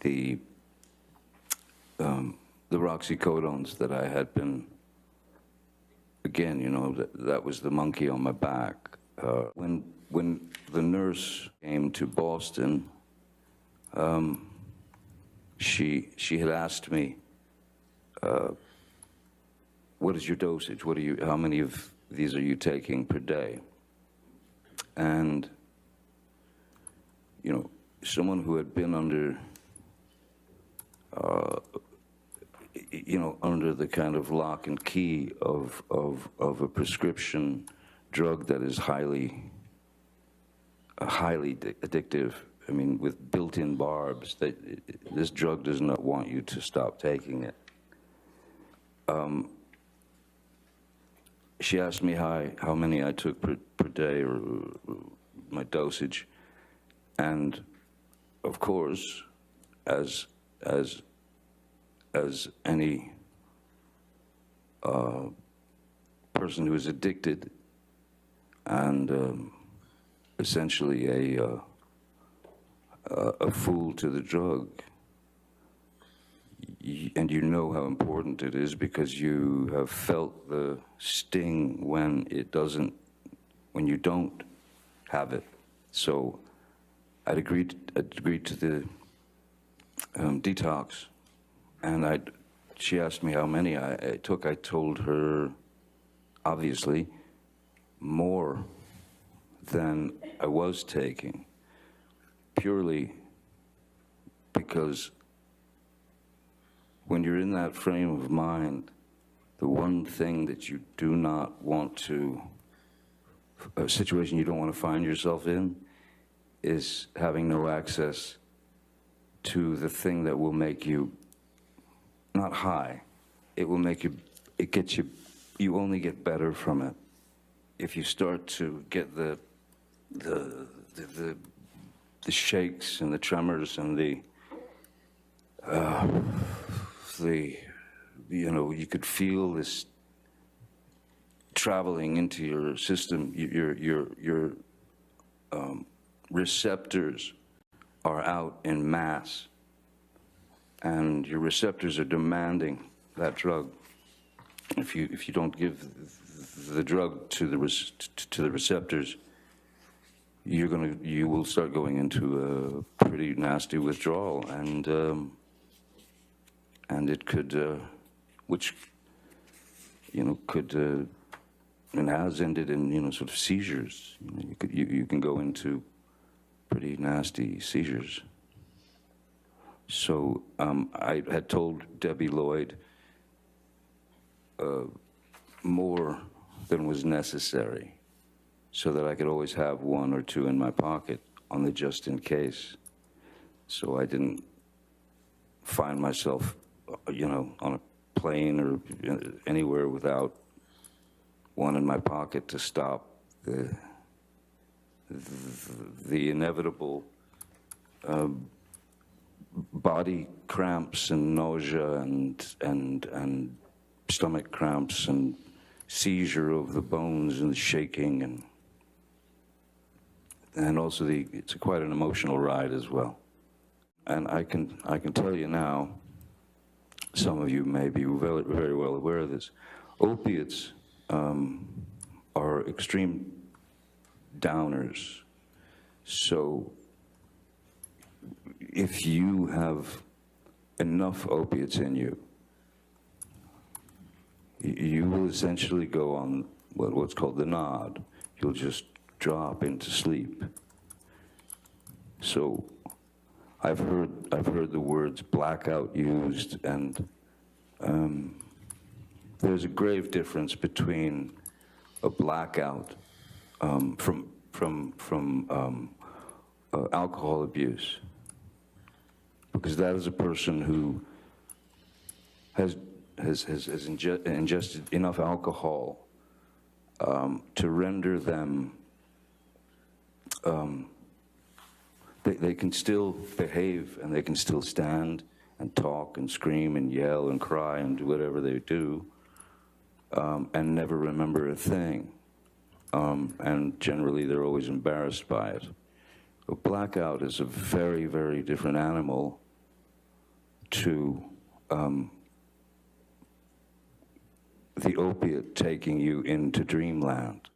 the oxycodones that I had been, again, you know, that was the monkey on my back. When the nurse came to Boston, she had asked me, what is your dosage? How many of these are you taking per day? And, you know, someone who had been under, you know, under the kind of lock and key of a prescription drug that is highly addictive. I mean, with built-in barbs, this drug does not want you to stop taking it. She asked me how many I took per day, or my dosage, and of course, as any person who is addicted and essentially a fool to the drug, and you know how important it is because you have felt the sting when you don't have it. So I'd agreed to the detox, and she asked me how many I took. I told her, obviously, more than I was taking, purely because when you're in that frame of mind, the one thing that you do not want to, a situation you don't want to find yourself in, is having no access to the thing that will make you not high. It will make you, it gets you, you only get better from it. If you start to get the shakes and the tremors and you know, you could feel this traveling into your system. Your receptors are out in mass, and your receptors are demanding that drug. If you don't give the drug to the receptors, you will start going into a pretty nasty withdrawal, and it could, which, you know, could and has ended in, you know, sort of seizures. You know, you can go into pretty nasty seizures. So I had told Debbie Lloyd more than was necessary, so that I could always have one or two in my pocket on the just in case. So I didn't find myself, you know, on a plane or anywhere without one in my pocket to stop the inevitable body cramps and nausea and stomach cramps and seizure of the bones and the shaking, and also it's quite an emotional ride as well. And I can tell you now, some of you may be very, very well aware of this, opiates are extreme downers. So if you have enough opiates in you, you will essentially go on what's called the nod. You'll just drop into sleep. So I've heard the words blackout used, and there's a grave difference between a blackout from alcohol abuse, because that is a person who has ingested enough alcohol to render them, they can still behave, and they can still stand and talk and scream and yell and cry and do whatever they do, and never remember a thing. And generally they're always embarrassed by it. A blackout is a very, very different animal, to the opiate taking you into dreamland.